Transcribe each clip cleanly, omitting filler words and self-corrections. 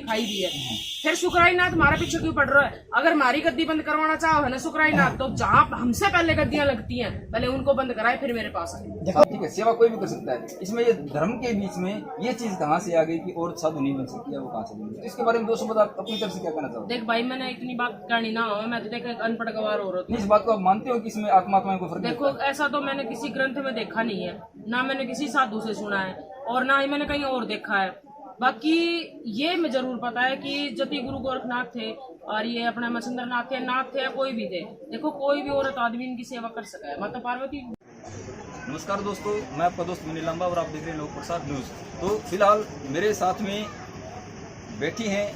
दिखाई दी है। फिर सुकराईनाथ हमारा पीछे क्यों पड़ रहा है? अगर हमारी गद्दी बंद करवाना चाहो है ना सुकराईनाथ, तो जहाँ हमसे पहले गद्दियां लगती हैं पहले उनको बंद कराए फिर मेरे पास आए। ठीक है, सेवा कोई भी कर सकता है, इसमें ये धर्म के बीच में ये चीज कहाँ से आ गई कि और साधु नहीं बन सकती है, वो कहाँ से बन सकती? इसके बारे में दोस्तों आप अपनी तरफ से क्या कहना चाहोगे? देख भाई, मैंने इतनी बात करनी ना हो, मैं तो देख अनपढ़ गवार हो रहा हूँ। इस बात को आप मानते हो कि इसमें आत्मात्मा को फर्क देखो, ऐसा तो मैंने किसी ग्रंथ में देखा नहीं है, ना मैंने किसी साधु से सुना है और ना ही मैंने कहीं और देखा है। बाकी ये मैं जरूर पता है कि जति गुरु गोरखनाथ थे और ये अपना मच्छिंद्र नाथ थे, नाथ थे या कोई भी थे, देखो कोई भी औरत आदमी इनकी सेवा कर सका है। माता पार्वती। नमस्कार दोस्तों, मैं आपका दोस्त विनील लांबा और आप देख रहे हैं लोक प्रसाद न्यूज। तो फिलहाल मेरे साथ में बैठी हैं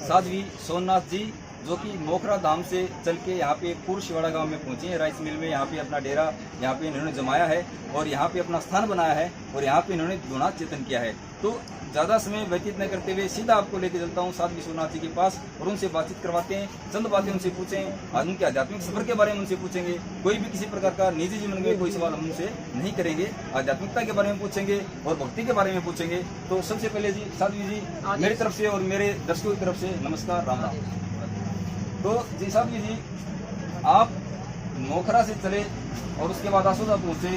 साध्वी सोमनाथ जी, जो कि मोखरा धाम से चल के यहाँ पे पूर्व शिवाड़ा गांव में पहुंचे हैं। राइस मिल में यहाँ पे अपना डेरा यहाँ पे इन्होंने जमाया है और यहाँ पे अपना स्थान बनाया है और यहाँ पे इन्होंने गुणात चेतन किया है। तो ज़्यादा समय व्यतीत न करते हुए सीधा आपको लेके चलता हूँ साध्वी सोमनाथ जी के पास और उनसे बातचीत करवाते हैं, चंद बातें उनसे पूछें, आज उनके आध्यात्मिक सफर के बारे में उनसे पूछेंगे। कोई भी किसी प्रकार का निजी जीवन में कोई सवाल हम उनसे नहीं करेंगे, आध्यात्मिकता के बारे में पूछेंगे और भक्ति के बारे में पूछेंगे। तो सबसे पहले जी साध्वी जी, मेरी तरफ से और मेरे दर्शकों की तरफ से नमस्कार, राम राम। तो जी साध्वी जी, आप मोखरा से चले और उसके बाद आसोदा पहुंचे,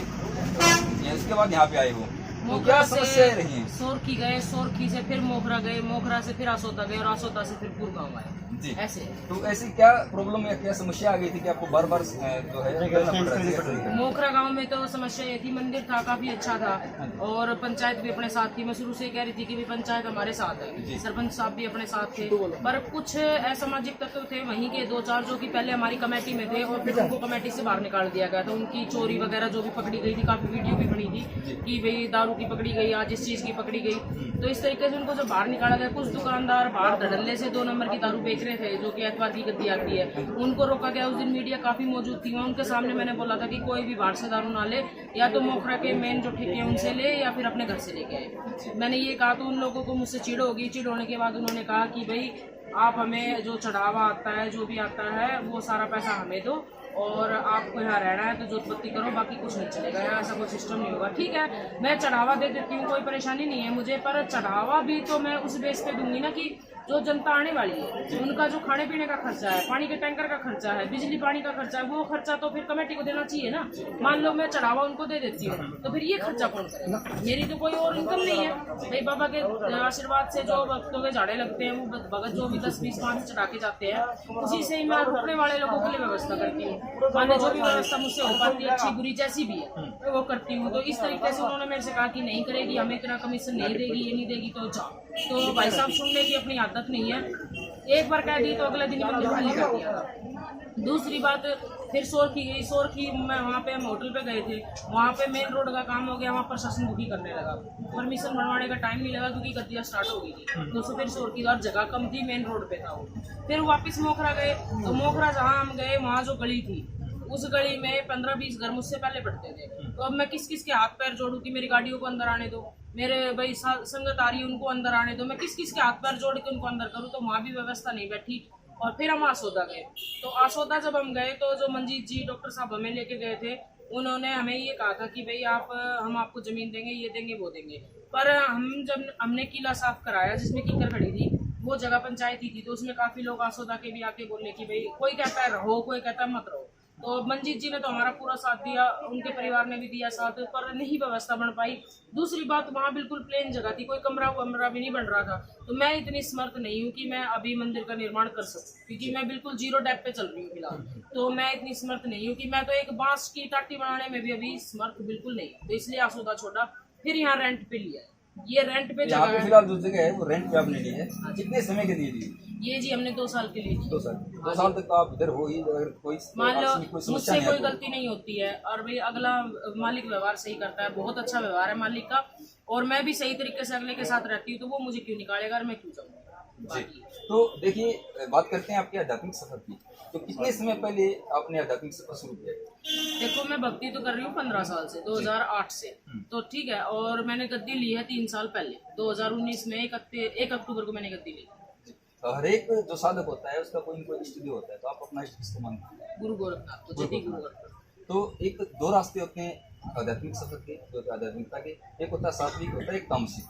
उसके बाद यहाँ पे आए हो, तो क्या समस्याएं रही हैं? सोरखी गए, सोरखी से फिर मोखरा गए, मोखरा से फिर आसोदा गए और आसोदा से फिर गुड़गांव आए जी। ऐसे। तो ऐसी क्या प्रॉब्लम या क्या समस्या आ गई थी कि आपको बार बार जो है करना पड़ रहा है? मोखरा गांव में तो समस्या ये थी, मंदिर था काफी अच्छा था और पंचायत भी अपने साथ थी। मैं शुरू से कह रही थी कि भी पंचायत हमारे साथ है, सरपंच साहब भी अपने साथ थे, पर कुछ असामाजिक तत्व थे वहीं के 2-4 जो कि पहले हमारी कमेटी में थे और फिर उनको कमेटी से बाहर निकाल दिया गया था। उनकी चोरी वगैरह जो भी पकड़ी गई थी, काफी वीडियो भी बनी थी कि भाई दारू की पकड़ी गई, आज इस चीज की पकड़ी गई। तो इस तरीके से उनको जो बाहर निकाला गया, कुछ दुकानदार बाहर धड़ल्ले से 2 नंबर की दारू बेच रहे थे जो कि एतवार की गद्दी आती है, उनको रोका गया। उस दिन मीडिया काफी मौजूद थी, उनके सामने मैंने बोला था कि कोई भी बाहर से दारू ना ले, या तो मोखरा के मेन जो ठेके उनसे ले या फिर अपने घर से लेके आए। मैंने ये कहा तो उन लोगों को मुझसे चिढ़ होगी। चिढ़ होने के बाद उन्होंने कहा कि भाई आप हमें जो चढ़ावा आता है, जो भी आता है, वो सारा पैसा हमें दो और आपको यहाँ रहना है तो जोतपत्ती करो, बाकी कुछ नहीं चलेगा, यहाँ ऐसा कोई सिस्टम नहीं होगा। ठीक है, मैं चढ़ावा दे देती हूँ, कोई परेशानी नहीं है मुझे, पर चढ़ावा भी तो मैं उस बेस पे दूंगी ना कि जो जनता आने वाली है उनका जो खाने पीने का खर्चा है, पानी के टैंकर का खर्चा है, बिजली पानी का खर्चा है, वो खर्चा तो फिर कमेटी को देना चाहिए ना। मान लो मैं चढ़ावा उनको दे देती हूँ तो फिर ये खर्चा कौन करेगा? मेरी तो कोई और इनकम नहीं है भाई। बाबा के आशीर्वाद से जो भक्तों के झाड़े लगते हैं, वो भगत जो भी 10-20-5 चढ़ा के जाते हैं, उसी से ही मैं रुकने वाले लोगों के लिए व्यवस्था करती हूँ। माने जो भी व्यवस्था मुझसे हो पाती है, अच्छी बुरी जैसी भी है, मैं वो करती हूँ। तो इस तरीके से उन्होंने मेरे से कहा कि नहीं करेगी, हमें इतना कमीशन नहीं देगी, ये नहीं देगी तो जाओ। तो भाई साहब सुनने की अपनी आदत नहीं है, एक बार कह दी तो अगले दिन मंदिर खाली कर दिया था। दूसरी बात, फिर सोरखी गई। सोरखी में वहाँ पे हम होटल पे गए थे, वहाँ पे मेन रोड का काम हो गया, वहाँ प्रशासन दुखी करने लगा, परमिशन बनवाने का टाइम नहीं लगा क्योंकि गद्दियाँ स्टार्ट हो गई थी। तो फिर सोरखी और जगह कम थी, मेन रोड पे था वो। फिर वापस मोखरा गए, तो मोखरा जहाँ हम गए वहाँ जो गली थी, उस गली में 15-20 घर मुझसे पहले पड़ते थे। तो अब मैं किस किस के हाथ पैर जोड़ूं कि मेरी गाड़ियों को अंदर आने दो, मेरे भाई संगत आ रही है उनको अंदर आने दो, मैं किस किस के हाथ पैर जोड़ के उनको अंदर करूं? तो वहाँ भी व्यवस्था नहीं बैठी। और फिर हम आसोदा गए। तो आसोदा जब हम गए तो जो मंजीत जी डॉक्टर साहब हमें लेके गए थे, उन्होंने हमें ये कहा था कि भाई हम आपको जमीन देंगे, ये देंगे, वो देंगे। पर जब हमने किला साफ कराया जिसमें कीकर खड़ी थी, वो जगह पंचायती थी, तो उसमें काफी लोग आसोदा के भी आके बोलने की भाई कोई कहता है रहो, कोई कहता है मत रहो। तो मंजीत जी ने तो हमारा पूरा साथ दिया, उनके परिवार ने भी दिया साथ, पर नहीं व्यवस्था बन पाई। दूसरी बात, वहाँ बिल्कुल प्लेन जगह थी, कोई कमरा वमरा भी नहीं बन रहा था। तो मैं इतनी समर्थ नहीं हूँ कि मैं अभी मंदिर का निर्माण कर सकूँ, क्योंकि मैं बिल्कुल 0 डेप पे चल रही हूँ फिलहाल। तो मैं इतनी समर्थ नहीं हूँ कि मैं तो एक बांस की टाटी बनाने में भी अभी समर्थ बिल्कुल नहीं। तो इसलिए आसोदा छोड़ा, फिर यहाँ रेंट पे लिया है। ये रेंट पे जगह है फिलहाल जो जगह है वो रेंट पे आपने ली है, कितने समय के लिए ली? ये जी हमने 2 साल के लिए ली। 2 साल तक तो आप इधर हो ही, अगर कोई मान लो मुझसे कोई तो। गलती नहीं होती है और भाई अगला मालिक व्यवहार सही करता है, बहुत अच्छा व्यवहार है मालिक का, और मैं भी सही तरीके से अगले के साथ रहती हूँ, तो वो मुझे क्यों निकालेगा और मैं क्यों जाऊँगा। तो देखिए, बात करते हैं आपके आध्यात्मिक सफर की। तो कितने समय पहले आपने आध्यात्मिक सफर शुरू किया? देखो, मैं भक्ति तो कर रही हूँ 15 साल से, 2008 से, तो ठीक है। और मैंने गद्दी ली है 3 साल पहले, 2019 में 1 अक्टूबर को मैंने गद्दी ली। हर एक जो साधक होता है उसका कोई न कोई इष्ट देव होता है, तो आप अपना इष्ट किसको मानते हैं? गुरु गोरखनाथ, तो जति गुरु गोरखनाथ। तो एक 2 रास्ते होते हैं आध्यात्मिक सफर के, जो आध्यात्मिकता के, एक होता है सात्विक, होता है एक तामसिक।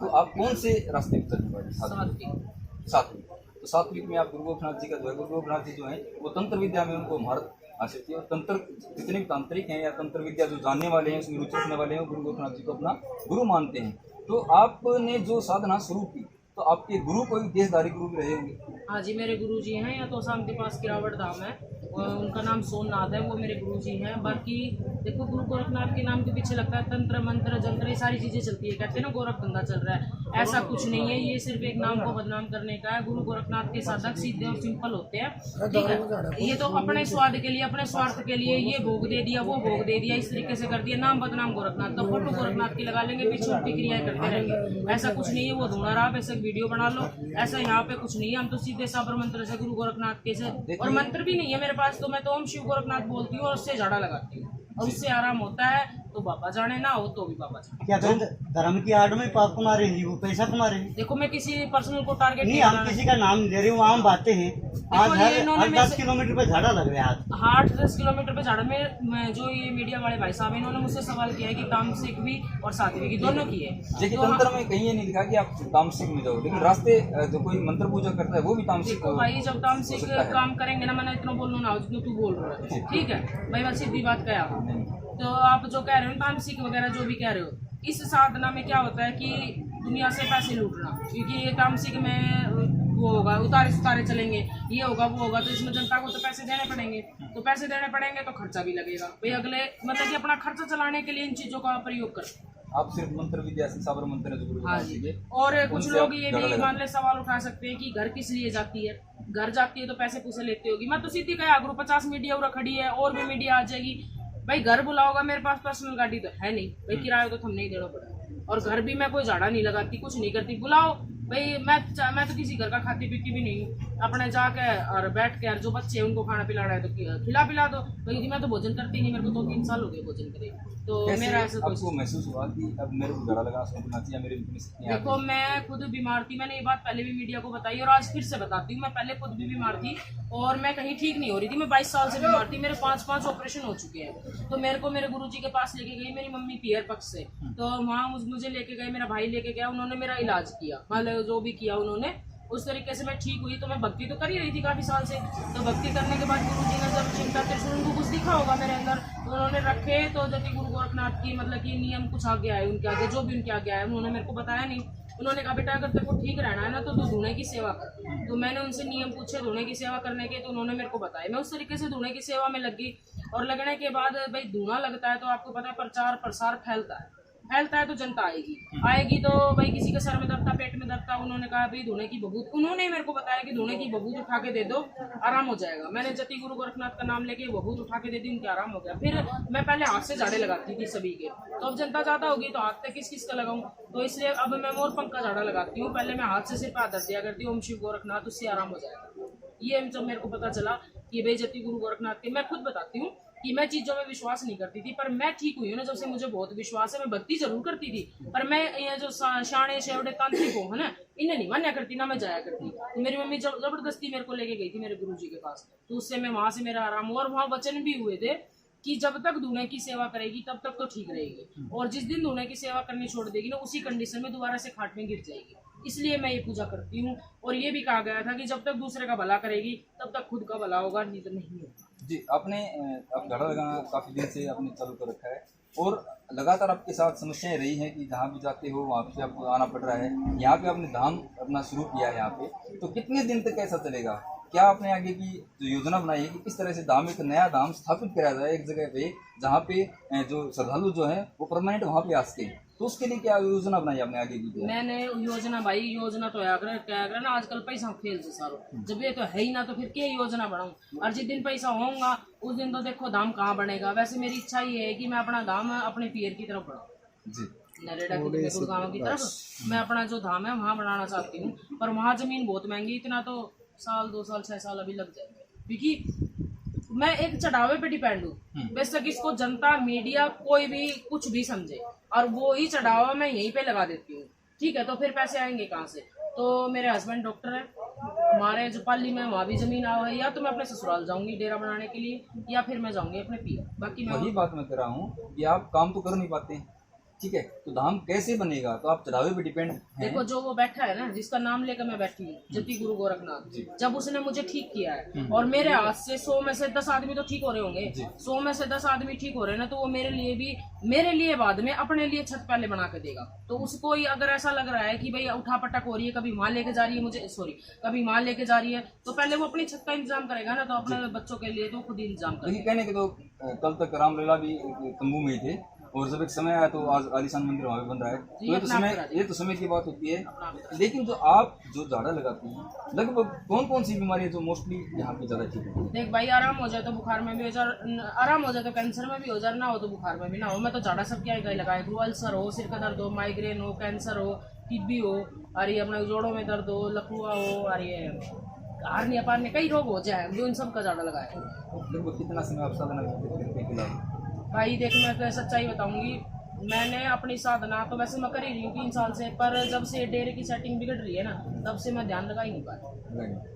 तो आप कौन से रास्ते पर चलने वाले? सात्विक। सात्विक। तो सात्विक में आप गुरु गोरखनाथ जी का जो है, गुरु गोरखनाथ जी जो है वो तंत्र विद्या में उनको महारत हासिल की, और तंत्र जितने भी तांत्रिक हैं या तंत्र विद्या जो जानने वाले हैं, उसमें रुचि रखने वाले हैं, गुरु गोरखनाथ जी को अपना गुरु मानते हैं। तो आपने जो साधना शुरू की, तो आपके गुरु कोई देशधारी गुरु भी रहे होंगे? हाँ जी, मेरे गुरु जी हैं, या तो शाम के पास किरावट धाम है, और उनका नाम सोमनाथ है, वो मेरे गुरु जी हैं। बाकी देखो, गुरु गोरखनाथ के नाम के पीछे लगता है तंत्र मंत्र जंत्र, ये सारी चीज़ें चलती है, कहते हैं ना गोरख धंधा चल रहा है। ऐसा कुछ नहीं है, ये सिर्फ एक नाम को बदनाम करने का है। गुरु गोरखनाथ के साधक सीधे और सिंपल होते हैं, ठीक है। ये तो अपने स्वाद के लिए, अपने स्वार्थ के लिए ये भोग दे दिया, वो भोग दे दिया, इस तरीके से कर दिया, नाम बदनाम गोरखनाथ। तो फोटो गोरखनाथ की लगा लेंगे, पीछे उल्टी क्रियाएं करते रहेंगे। ऐसा कुछ नहीं है, वो धुना रहा, ऐसा वीडियो बना लो, ऐसा यहाँ पे कुछ नहीं है। हम तो सीधे साबर मंत्र से गुरु गोरखनाथ के से, और मंत्र भी नहीं है मेरे पास, तो मैं तो ओम शिव गोरखनाथ बोलती हूँ और उससे झाड़ा लगाती हूँ, और उससे आराम होता है। तो बाबा जाने, ना हो तो भी बाबा जाने। क्या धर्म की आड़ में पाप कमा रहे हैं, वो पैसा कमा रहे हैं? देखो, मैं किसी पर्सनल को टारगेट नहीं, हम किसी का नाम ले रहे हो, आम बातें हैं। आज हर 10 किलोमीटर पे झाड़ा लग रहा है। 8-10 किलोमीटर पे झाड़ा में जो ये मीडिया वाले भाई साहब, इन्होंने मुझसे सवाल किया है कि तामसिक भी और सात्विक दोनों की है। देखिए, तंत्र में कहीं ये नहीं लिखा कि आप तामसिक में जाओ, लेकिन रास्ते जो कोई मंत्र पूजा करता है वो भी तामसिक। देखो भाई, जब तामसिक काम करेंगे ना, मैंने इतना बोलना ना जितना तू बोल रहा है, ठीक है भाई, मैं सीधी बात कह। तो आप जो कह रहे हो तामसिक वगैरह जो भी कह रहे हो, इस साधना में क्या होता है कि दुनिया से पैसे लूटना, क्योंकि ये तामसिक में वो होगा, उतारे सुतारे चलेंगे, ये होगा वो होगा, तो इसमें जनता को तो पैसे देने पड़ेंगे। तो पैसे देने पड़ेंगे तो खर्चा भी लगेगा भाई, अगले मतलब कि अपना खर्चा चलाने के लिए इन चीज़ों का प्रयोग करते हैं। आप सिर्फ मंत्र विद्या से, साबर मंत्र जो गुरु। हाँ जी। और कुछ लोग ये भी मान ले सवाल उठा सकते हैं कि घर किस लिए जाती है, घर जाती है तो पैसे पूसे लेती होगी। मैं तो सीधी कहा, गुरु 50 मीडिया उरा खड़ी है, और भी मीडिया आ जाएगी भाई। घर बुलाओगा, मेरे पास पर्सनल गाड़ी तो है नहीं भाई, किराया तो हम नहीं देना पड़ा, और घर भी मैं कोई झाड़ा नहीं लगाती, कुछ नहीं करती। बुलाओ भाई, मैं तो किसी घर का खाती पीती भी नहीं हूँ। अपने जाके और बैठ के, और जो बच्चे हैं उनको खाना पिलाना है तो खिला पिला दो भाई। मैं तो भोजन करती नहीं, मेरे को 2-3 साल हो गए भोजन करे, तो मेरा ऐसा आपको महसूस हुआ कि अब मेरे को झाड़ा लगा सकना चाहिए, मेरे देखो, मैं खुद बीमार थी, मैंने ये बात पहले भी मीडिया को बताई और आज फिर से बताती हूँ। मैं पहले खुद भी बीमार थी और मैं कहीं ठीक नहीं हो रही थी। मैं 22 साल से बीमार थी, मेरे 5 ऑपरेशन हो चुके हैं। तो मेरे को मेरे गुरुजी के पास लेके गई मेरी मम्मी पियर पक्ष से, तो वहाँ मुझे लेके गए, मेरा भाई लेके गया, उन्होंने मेरा इलाज किया, मतलब जो भी किया उन्होंने, उस तरीके से मैं ठीक हुई। तो मैं भक्ति तो कर ही रही थी काफ़ी साल से। तो भक्ति करने के बाद गुरुजी ने जब चिंता त्रिशूल, उनको कुछ दिखा होगा मेरे अंदर, तो उन्होंने रखे। तो जब गुरु गोरखनाथ की मतलब कि नियम कुछ आगे आए उनके आगे, जो भी उनके आगे आए, उन्होंने मेरे को बताया नहीं। उन्होंने कहा, बेटा अगर तेरे को ठीक रहना है ना तो तू धुने की सेवा कर। तो मैंने उनसे नियम पूछे धुने की सेवा करने के, तो उन्होंने मेरे को बताया। मैं उस तरीके से धुने की सेवा में लग गई, और लगने के बाद भाई धुआं लगता है तो आपको पता है प्रचार प्रसार फैलता है तो जनता आएगी। तो भाई किसी के सर में दर्द था, पेट में दर्द था, उन्होंने कहा भाई धुने की बबूत, उन्होंने मेरे को बताया कि धुने की बबूत उठा के दे दो, आराम हो जाएगा। मैंने जति गुरु गोरखनाथ का नाम लेके बबूत उठा के दे दी, उनके आराम हो गया। फिर मैं पहले हाथ से झाड़े लगाती थी सभी के, तो अब जनता ज्यादा होगी तो हाथ से किस का लगाऊं, तो इसलिए अब मैं मोर पंख का झाड़ा लगाती हूँ। पहले मैं हाथ से सिर्फ हाथ धर दिया करती हूँ, ओम शिव गोरखनाथ, उससे आराम हो जाएगा। ये जब मेरे को पता चला कि भाई जति गुरु गोरखनाथ के, मैं खुद बताती हूँ कि मैं चीज़ों में विश्वास नहीं करती थी, पर मैं ठीक हुई हूँ ना जब से मुझे बहुत विश्वास है। मैं भक्ति जरूर करती थी, पर मैं ये जो शाणे शेवड़े तांत्रिक हो है ना, इन्हें नहीं मान्या करती, ना मैं जाया करती। तो मेरी मम्मी जबरदस्ती मेरे को लेके गई थी मेरे गुरुजी के पास, तो उससे मैं वहां से मेरा आराम हुआ। और वहाँ वचन भी हुए थे कि जब तक धुने की सेवा करेगी तब तक तो ठीक रहेगी, और जिस दिन धुने की सेवा करनी छोड़ देगी ना, उसी कंडीशन में दोबारा से खाट में गिर जाएगी। इसलिए मैं ये पूजा करती हूँ। और ये भी कहा गया था कि जब तक दूसरे का भला करेगी तब तक खुद का भला होगा, नहीं तो नहीं होगा। जी, आपने आप झाड़ा लगाना काफ़ी दिन से आपने चालू कर रखा है, और लगातार आपके साथ समस्याएं रही हैं कि जहाँ भी जाते हो वहाँ पे आपको आना पड़ रहा है। यहाँ पे आपने धाम अपना शुरू किया है यहाँ पे, तो कितने दिन तक ऐसा चलेगा? क्या आपने आगे की जो योजना बनाई है कि किस तरह से धाम, एक नया धाम स्थापित कराया जाए एक जगह पे, जहाँ पे जो श्रद्धालु जो है वो परमानेंट वहाँ पे आ सके, तो उसके लिए क्या योजना बनाई आपने आगे की? मैंने योजना भाई, योजना तो क्या ना, आजकल पैसा खेल से सारो, जब ये तो है ही ना तो फिर क्या योजना बनाऊं। और जिस दिन पैसा होगा उस दिन तो देखो धाम कहाँ बनेगा। वैसे मेरी इच्छा ये है कि मैं अपना धाम अपने पीर की तरफ बढ़ाऊं जी, नरेगा की गुड़गांव की तरफ मैं अपना जो धाम है वहाँ बनाना चाहती हूँ। पर वहाँ जमीन बहुत महंगी, इतना तो 1 साल 2 साल 6 साल अभी लग जाएंगे, क्योंकि मैं एक चढ़ावे पे डिपेंड हूँ। बेशक इसको जनता मीडिया कोई भी कुछ भी समझे, और वो ही चढ़ावा मैं यहीं पे लगा देती हूँ, ठीक है। तो फिर पैसे आएंगे कहाँ से? तो मेरे हस्बैंड डॉक्टर है, हमारे जो पाली में वहाँ भी जमीन आ है, या तो मैं अपने ससुराल जाऊंगी डेरा बनाने के लिए, या फिर मैं जाऊंगी अपने पीर। बाकी मैं वही बात मैं कर रहा हूँ कि आप काम तो कर नहीं पाते, ठीक है, तो धाम कैसे बनेगा? तो आप चढ़ावे पे डिपेंड है। देखो जो वो बैठा है ना, जिसका नाम लेकर मैं बैठी हूँ, जति गुरु गोरखनाथ, जब उसने मुझे ठीक किया है और मेरे हाथ से 100 में से 10 आदमी तो ठीक हो रहे होंगे, 100 में से 10 आदमी ठीक हो रहे हैं ना, तो वो मेरे लिए बाद में अपने लिए छत पहले बना के देगा। तो उसको ही अगर ऐसा लग रहा है कि भाई उठा पटक हो रही है, कभी वहां लेके जा रही है मुझे, सॉरी, कभी वहां लेके जा रही है, तो पहले वो अपनी छत का इंतजाम करेगा ना, तो अपने बच्चों के लिए तो खुद ही इंतजाम करेगा। देखिए, कहने के तो कल तक रामलीला भी तंबू में ही थे, और जब एक समय आया तो आज आलीशान मंदिर वहाँ पे बन रहा है, तो ये तो समय की बात होती है। लेकिन आप जो झाड़ा लगाती हैं, लगभग कौन कौन सी बीमारी है जो मोस्टली यहाँ पे ज्यादा ठीक है? देख भाई, आराम हो जाए तो बुखार में भी हो जाए, आराम हो जाए तो कैंसर में भी हो जाए, ना हो तो बुखार में भी ना हो। मैं तो झाड़ा सब क्या लगाए दूँ, अल्सर हो, सिर का दर्द हो, माइग्रेन हो, कैंसर हो, टीबी हो, और ये अपने जोड़ों में दर्द हो, लकवा हो, और ये हार्निया पार्निया कई रोग हो जाए, जो इन सब का झाड़ा लगाए। लगभग कितना समय आप साधना करते हैं? भाई देख, मैं तो सच्चाई बताऊंगी, मैंने अपनी साधना तो वैसे मैं कर ही रही हूँ 3 साल से, पर जब से डेरे की सेटिंग बिगड़ रही है ना, तब से मैं ध्यान लगा ही नहीं पाया।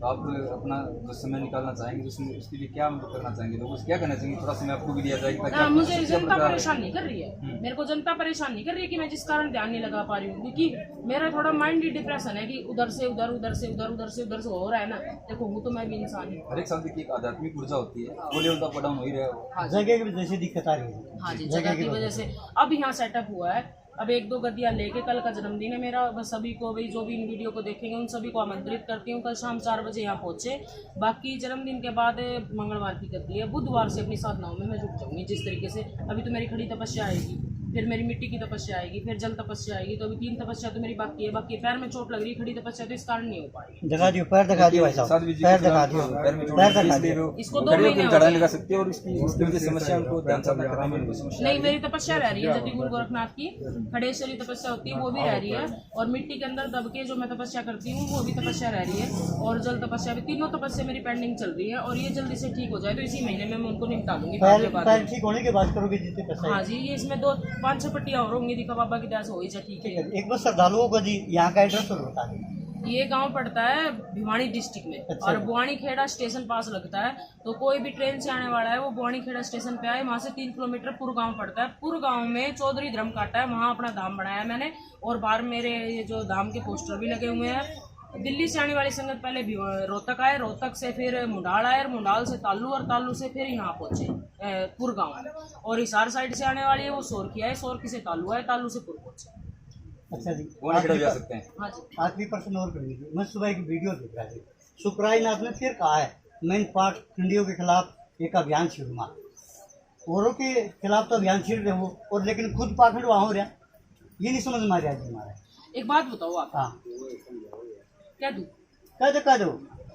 तो आप अपना जो समय निकालना चाहेंगे, उसमें उसके लिए क्या मतलब करना चाहेंगे? लोगों को क्या करना चाहेंगे? थोड़ा समय आपको भी दिया जाएगा ताकि आप मुझे जनता परेशान नहीं कर रही है, मेरे को जनता परेशान नहीं कर रही है कि मैं जिस कारण ध्यान नहीं लगा पा रही हूँ, क्योंकि मेरा थोड़ा माइंड ही डिप्रेशन है कि उधर से उधर, उधर से उधर, उधर से उधर से हो रहा है ना। देखो, हूँ तो मैं भी इंसान हूँ। हर एक साल की एक आध्यात्मिक ऊर्जा होती है, वो लेवल अप डाउन हो ही रहा है। जगह की वजह से दिक्कत आ रही है। हाँ जी, जगह की वजह से अब यहाँ सेटअप हुआ है। अब 1-2 गद्दियाँ लेके, कल का जन्मदिन है मेरा, बस सभी को भाई जो भी इन वीडियो को देखेंगे उन सभी को आमंत्रित करती हूँ, कल शाम 4 बजे यहाँ पहुँचे। बाकी जन्मदिन के बाद मंगलवार की गद्दी है, बुधवार से अपनी साधनाओं में मैं जुट जाऊँगी। जिस तरीके से अभी तो मेरी खड़ी तपस्या आएगी, फिर मेरी मिट्टी की तपस्या आएगी, फिर जल तपस्या आएगी, तो अभी 3 तपस्या तो मेरी बाकी है। बाकी पैर में चोट लग रही है, खड़ी तपस्या तो इस कारण नहीं हो पाएगी। दिखा दियो, पैर दिखा दियो भाई साहब, पैर दिखा दियो, पैर दिखा दियो। इसको 2 महीने हो चढ़ाने गए। लगा सकते हैं, और इसकी समस्या उनको ध्यान साधना कराने में समस्या नहीं, मेरी तपस्या रह रही है, जति गुरु गोरखनाथ की खड़ेश्वरी तपस्या होती है वो भी रह रही है, और मिट्टी के अंदर दब के जो मैं तपस्या करती हूँ वो भी तपस्या रह रही है, और जल तपस्या भी, तीनों तपस्या मेरी पेंडिंग चल रही है। और ये जल्दी से ठीक हो जाए तो इसी महीने में मैं उनको निपटा दूंगी। पैर ठीक होने के बाद करोगे जितनी तपस्या। हाँ जी, ये इसमें 2-5-6 पट्टियाँ और होंगी, दीपा बाबा की दया से हो ही जाए, ठीक है। एक बार श्रद्धालुओं को जी यहाँ का एड्रेस और बता दें। ये गांव पड़ता है भिवानी डिस्ट्रिक्ट में, अच्छा। और बुआनी खेड़ा स्टेशन पास लगता है, तो कोई भी ट्रेन से आने वाला है वो बुआनी खेड़ा स्टेशन पे आए, वहाँ से 3 किलोमीटर पुर गांव पड़ता है। पुर गांव में चौधरी धर्म काटा है, वहाँ अपना धाम बनाया है मैंने, और बाहर मेरे ये जो धाम के पोस्टर भी लगे हुए हैं। दिल्ली से आने वाली संगत पहले रोहतक आए, रोहतक से फिर मुंडाल आए, और मुंडाल से तालू, और तालू से फिर यहाँ पहुंचे पुर गाँव। और हिसार साइड से आने वाली है वो सोरखी आए, सोरखी से तालू आए, तालू से पुर पहुंचे। अच्छा जी, वो निकल जा सकते हैं। हाँ जी, आखिरी प्रश्न और कर लीजिए। मैं सुबह की वीडियो देख रहा था, सुखराई नाथ ने फिर कहा है मैं इन पाक खंडियों के खिलाफ एक अभियान छेड़ूंगा। औरों के खिलाफ तो अभियान छेड़ रहे हो, और लेकिन खुद पाखंड वहाँ हो रहा, ये नहीं समझ में आ रहा है हमारा। एक बात बताओ आप, हाँ, क्या दूं?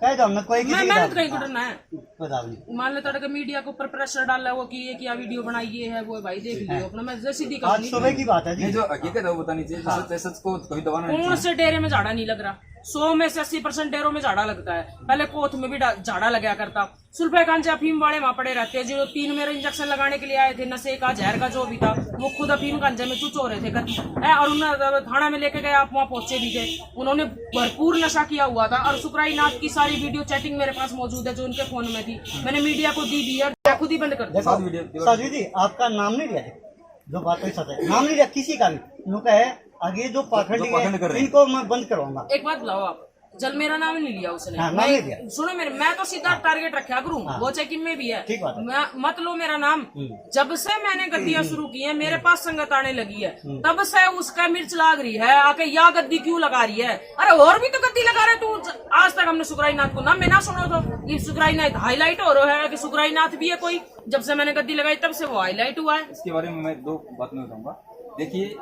कह दो मैं कोई मैं मेहनत कहीं को डरना है। बता नहीं। मान लो तड़के मीडिया के ऊपर प्रेशर डाल रहा है वो कि ये क्या वीडियो बनाई, ये है वो है, भाई देख लियो अपना। मैं सीधी आज सुबह की बात है जी। नहीं, जो हकीकत है वो बतानी चाहिए, जो सच को कभी दबाना नहीं कौन से डेरे में झाड़ा नहीं लग रहा? 100 में से 80% डेरों में झाड़ा लगता है। पहले कोथ में भी झाड़ा लगा करता। सुल्फे गांजे अफीम वाले वहां पड़े रहते हैं। जो 3 मेरे इंजेक्शन लगाने के लिए आए थे, नशे का जहर का जो भी था, वो खुद अफीम गांजे में चुच हो रहे थे कति और उन्होंने थाना में लेके गए, आप वहाँ पहुंचे भी थे। उन्होंने भरपूर नशा किया हुआ था, और सुखराई नाथ की सारी वीडियो चैटिंग मेरे पास मौजूद है जो उनके फोन में थी। मैंने मीडिया को दी भी है, खुद ही बंद कर दिया। साधु जी, आपका नाम नहीं लिया, जो बात है सच है, नाम नहीं लिया किसी का भी। उनका है आगे जो पाखंडी है इनको मैं बंद करवाऊंगा। एक बात बताओ आप, जल मेरा नाम नहीं लिया उसने। हाँ, नाम नहीं लिया। सुनो मेरे, मैं तो सीधा टारगेट रखा करूँ। हाँ, वो चेकिंग में भी है, ठीक बात है। मत लो मेरा नाम। जब से मैंने गद्दियां शुरू की है, मेरे पास संगत आने लगी है, तब से उसका मिर्च लाग रही है आके, या गद्दी क्यों लगा रही है? अरे और भी तो गद्दी लगा रहे तू। आज तक हमने सुखराई नाथ को नाम में ना सुनो, तो ये सुखराई नाथ हाईलाइट हो रहा है कि सुखराई नाथ भी है कोई। जब से मैंने गद्दी लगाई तब से वो हाईलाइट हुआ है। इसके बारे में मैं 2 बातें बताऊंगा। देखिए,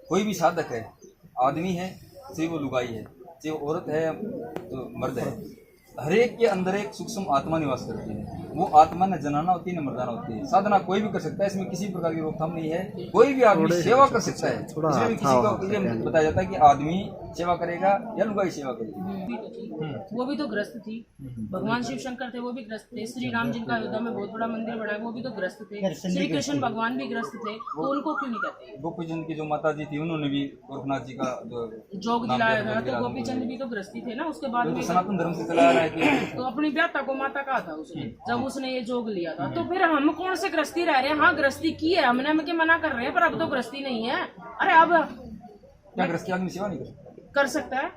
कोई भी साधक है, आदमी है चाहे वो लुगाई है, चाहे वो औरत है तो मर्द है, हर एक के अंदर एक सूक्ष्म आत्मा निवास करती है। वो आत्मा न जनाना होती है न मर्दाना होती है। साधना कोई भी कर सकता है, इसमें किसी प्रकार की रोकथाम नहीं है। कोई भी आदमी सेवा कर सकता है। इसमें भी किसी को ये बताया जाता है कि आदमी सेवा करेगा या लुगाई सेवा करेगी। वो भी तो ग्रस्त थी। भगवान शिव शंकर थे, वो भी ग्रस्त थे। श्री राम जिनका अयोध्या में बहुत बड़ा मंदिर बना है, वो भी तो ग्रस्त थे। श्री कृष्ण भगवान भी ग्रस्त थे, तो उनको क्यों नहीं कहते? गोपी चंद की जो माता जी थी, उन्होंने भी गोरखनाथ जी का जोग दिलाया था, तो गोपी चंद भी तो ग्रस्ती थे ना। उसके बाद सनातन धर्म से चला रहा है कि तो अपनी व्याता को माता कहा था उसने। जब अब उसने ये जोग लिया था, तो फिर हम कौन से गृहस्थी रह रहे हैं? हाँ गृहस्थी की है हमने, हम क्या मना कर रहे हैं, पर अब तो गृहस्थी नहीं है। अरे अब क्या गृहस्थी आदमी सेवा नहीं कर सकता? कर सकता है,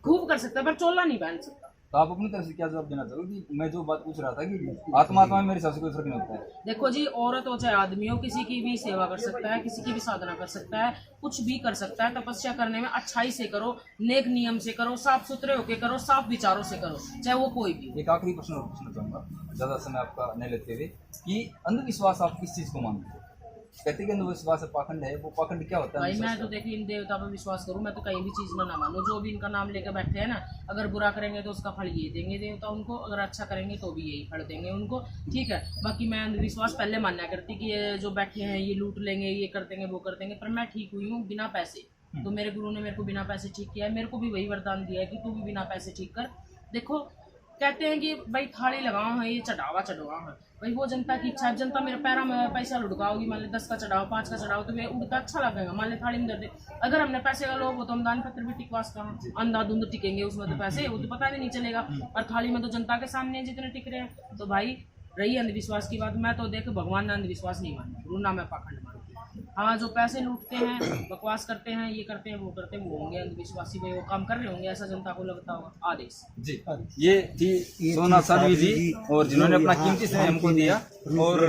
खूब कर सकता है, पर चोला नहीं पहन सकता। तो आप अपनी तरफ से क्या जवाब देना चाहोगे कि मैं जो बात पूछ रहा था कि आत्मा में मेरे हिसाब से कोई फर्क नहीं होता है? देखो जी, औरत हो चाहे आदमी हो, किसी की भी सेवा कर सकता है, किसी की भी साधना कर सकता है, कुछ भी कर सकता है। तपस्या करने में अच्छाई से करो, नेक नियम से करो, साफ सुथरे होके करो, साफ विचारों से करो, चाहे वो कोई भी हो। एक आखिरी प्रश्न और पूछना चाहूंगा, ज्यादा समय आपका नहीं लेते हुए, कि अंधविश्वास आप किस चीज को मानते हैं? कहते हैं कि अंधविश्वास पाखंड है, वो पाखंड क्या होता है? भाई मैं तो देखिए इन देवता पर विश्वास करूं, मैं तो कहीं भी चीज में ना मानूं। जो भी इनका नाम लेकर बैठे हैं ना, अगर बुरा करेंगे तो उसका फल ये देंगे देवता उनको, अगर अच्छा करेंगे तो भी यही फल देंगे उनको, ठीक है। बाकी मैं अंधविश्वास पहले मानना करती कि ये जो बैठे हैं ये लूट लेंगे, ये कर देंगे, वो कर देंगे, पर मैं ठीक हुई हूँ बिना पैसे। तो मेरे गुरु ने मेरे को बिना पैसे ठीक किया है, मेरे को भी वही वरदान दिया है कि तू भी बिना पैसे ठीक कर। देखो कहते हैं कि भाई थाली लगाओ है, ये चढ़ावा चढ़ावा है, भाई वो जनता की इच्छा है। जनता मेरे पैरों में पैसा लुढ़काओगी, मान ली 10 का चढ़ाओ, 5 का चढ़ाओ, तो वे उड़ता अच्छा लगेगा। मान ली थाली में दे दे, अगर हमने पैसे का लोग हो तो हम दान पत्र भी टिकवास कहाँ, अंधाधुंध टिकेंगे उसमें तो पैसे, वो तो पता भी नहीं चलेगा। और थाली में तो जनता के सामने जितने टिक रहे हैं। तो भाई रही अंधविश्वास की बात, मैं तो देख भगवान ने अंधविश्वास नहीं माना, गुरु ना मैं पाखंड मानती। हाँ जो पैसे लूटते हैं, बकवास करते हैं, ये करते हैं, वो करते हैं, वो होंगे अंधविश्वासी, भाई वो काम कर रहे होंगे, ऐसा जनता को लगता होगा। आदेश जी, ये थी सोमनाथ साध्वी जी, और जिन्होंने अपना कीमती समय हमको दिया और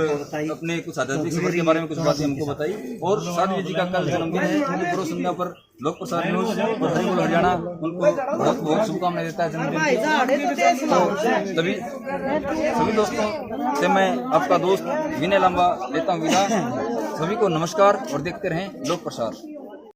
अपने कुछ आध्यात्मिक सफर के बारे में कुछ बातें हमको बताई। और साध्वी जी का कल जन्मदिन है, उनकी पूर्व संध्या पर लोक प्रसाद न्यूज और हरियाणा हरियाणा उनको बहुत बहुत शुभकामनाएं देता है जन्मदिन। सभी दोस्तों से मैं आपका दोस्त विनय लांबा लेता हूँ विदा। सभी को नमस्कार और देखते रहें लोक प्रसाद।